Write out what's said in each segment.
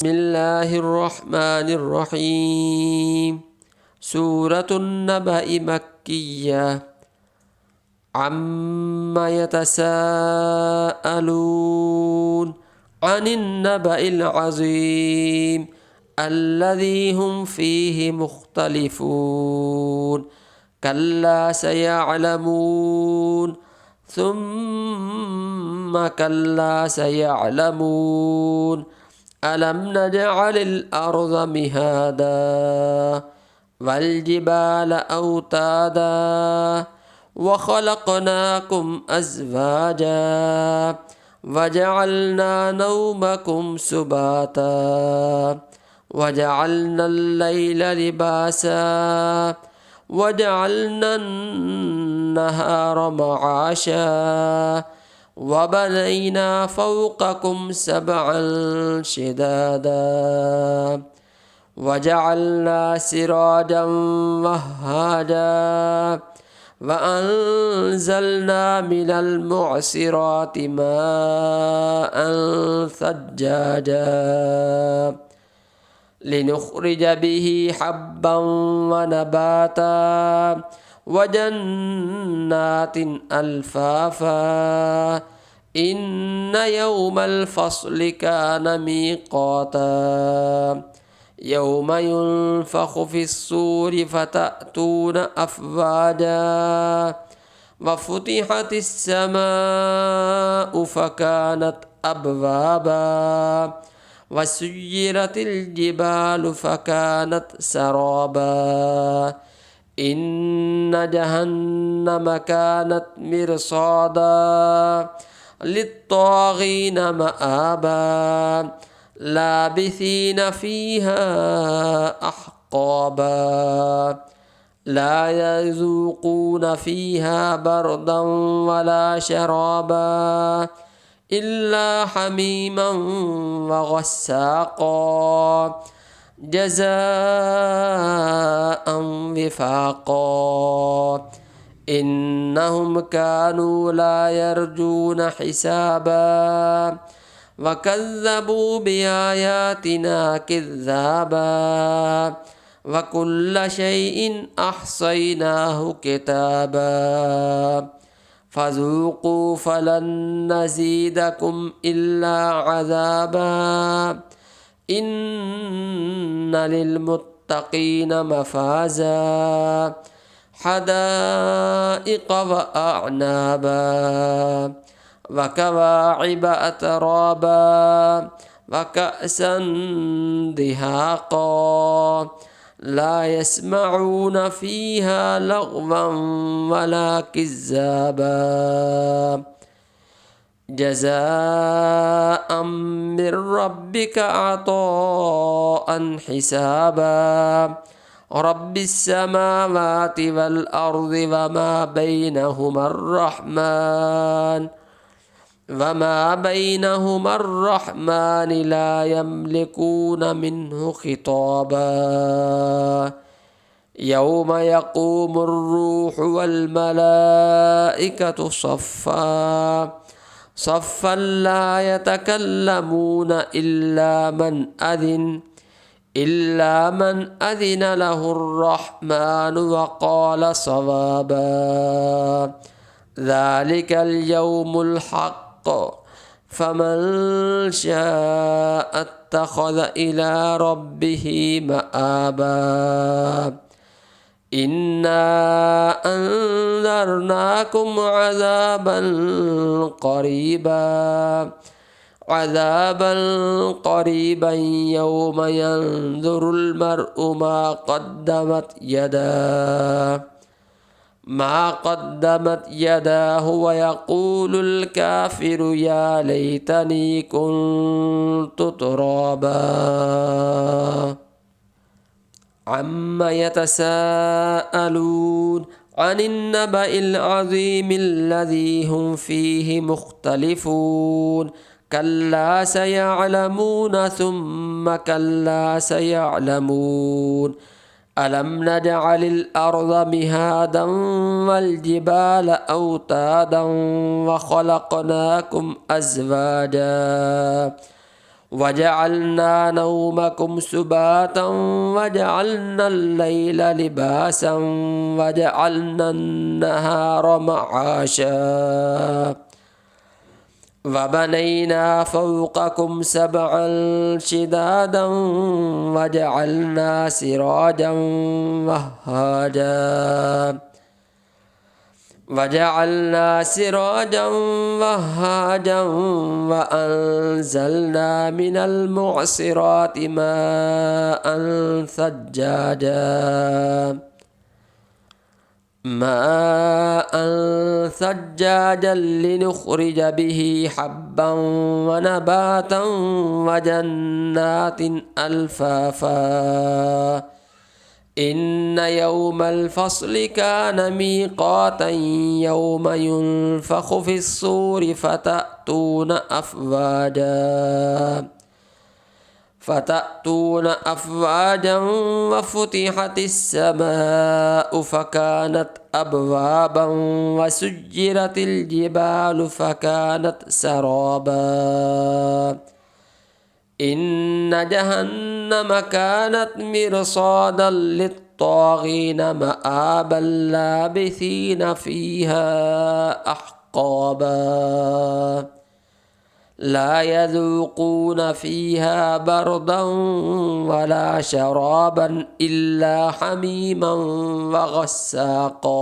بسم الله الرحمن الرحيم. سورة النبأ مكية. عما يتساءلون عن النبأ العظيم الذي هم فيه مختلفون. كلا سيعلمون ثم كلا سيعلمون. ألم نجعل الأرض مهادا والجبال أوتادا وخلقناكم أزواجا وجعلنا نومكم سباتا وجعلنا الليل لباسا وجعلنا النهار معاشا وبنينا فوقكم سبعا شدادا وجعلنا سراجا وهاجا وأنزلنا من المعصرات ماء ثجاجا لنخرج به حبا ونباتا وجنات ألفافا إن يوم الفصل كان ميقاتا يوم ينفخ في الصور فتأتون أفواجا وفتحت السماء فكانت أبوابا وسيرت الجبال فكانت سرابا إن جهنم كانت مرصادا للطاغين مآبا لابثين فيها أحقابا لا يذوقون فيها بردا ولا شرابا إلا حميما وغساقا جزاء وفاقا إنهم كانوا لا يرجون حسابا وكذبوا بآياتنا كذابا وكل شيء أحصيناه كتابا فذوقوا فلن نزيدكم إلا عذابا إن للمتقين مفازا حدائق وأعنابا وكواعب أترابا وكأسا دهاقا لا يسمعون فيها لغوا ولا كذابا جزاء من ربك عطاء حسابا رب السماوات والأرض وما بينهما الرحمن لا يملكون منه خطابا يوم يقوم الروح والملائكة صفا لا يتكلمون إلا من أذن له الرحمن وقال صوابا ذلك اليوم الحق فمن شاء اتخذ إلى ربه مآبا إنا أنذرناكم عذابا قريبا يوم ينظر المرء ما قدمت يداه ويقول الكافر يا ليتني كنت ترابا عما يتساءلون عن النبأ العظيم الذي هم فيه مختلفون كلا سيعلمون ثم كلا سيعلمون ألم نجعل الأرض مهادا والجبال أوتادا وخلقناكم أزواجا وجعلنا نومكم سباتا وجعلنا الليل لباسا وجعلنا النهار معاشا وبنينا فوقكم سبعا شدادا وجعلنا سراجا وهاجا وأنزلنا من المعصرات ماء ثجاجا لنخرج به حبا ونباتا وجنات ألفافا إن يوم الفصل كان ميقاتا يوم ينفخ في الصور فتأتون أفواجا وفتحت السماء فكانت أبوابا وسجرت الجبال فكانت سرابا إن جهنم كانت مرصادا للطاغين مآبا لابثين فيها أحقابا لا يذوقون فيها بردا ولا شرابا إلا حميما وغساقا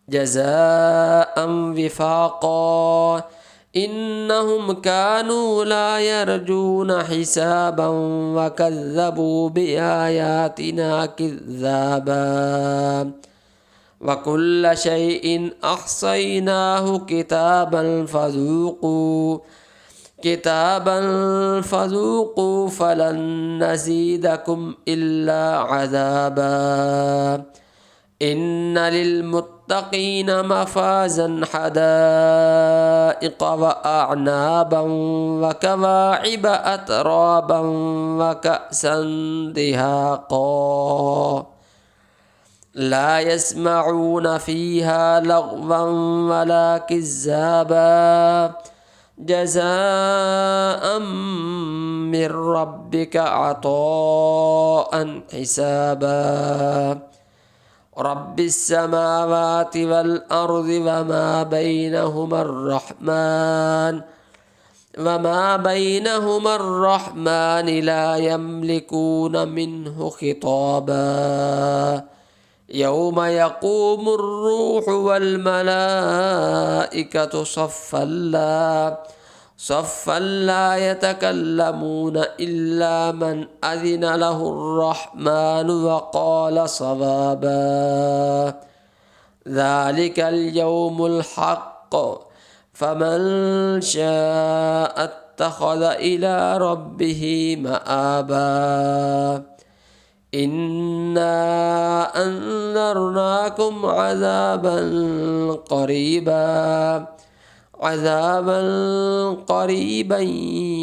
جزاء وفاقا إنهم كانوا لا يرجون حسابا وكذبوا بآياتنا كذابا وكل شيء أحصيناه كتابا فذوقوا فلن نزيدكم إلا عذابا إن للمتقين مفازا حدائق وأعنابا وكواعب أترابا وكأسا دهاقا لا يسمعون فيها لغوا ولا كذابا جزاء من ربك عطاء حسابا رب السماوات والأرض وما بينهما الرحمن لا يملكون منه خطابا يوم يقوم الروح والملائكة صفا لا يتكلمون إلا من أذن له الرحمن وقال صوابا ذلك اليوم الحق فمن شاء اتخذ إلى ربه مآبا إنا أنذرناكم عذابا قريبا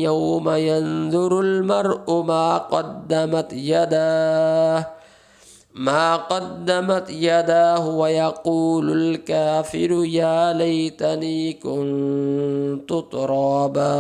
يوم ينظر المرء ما قدمت يداه ويقول الكافر يا ليتني كنت ترابا.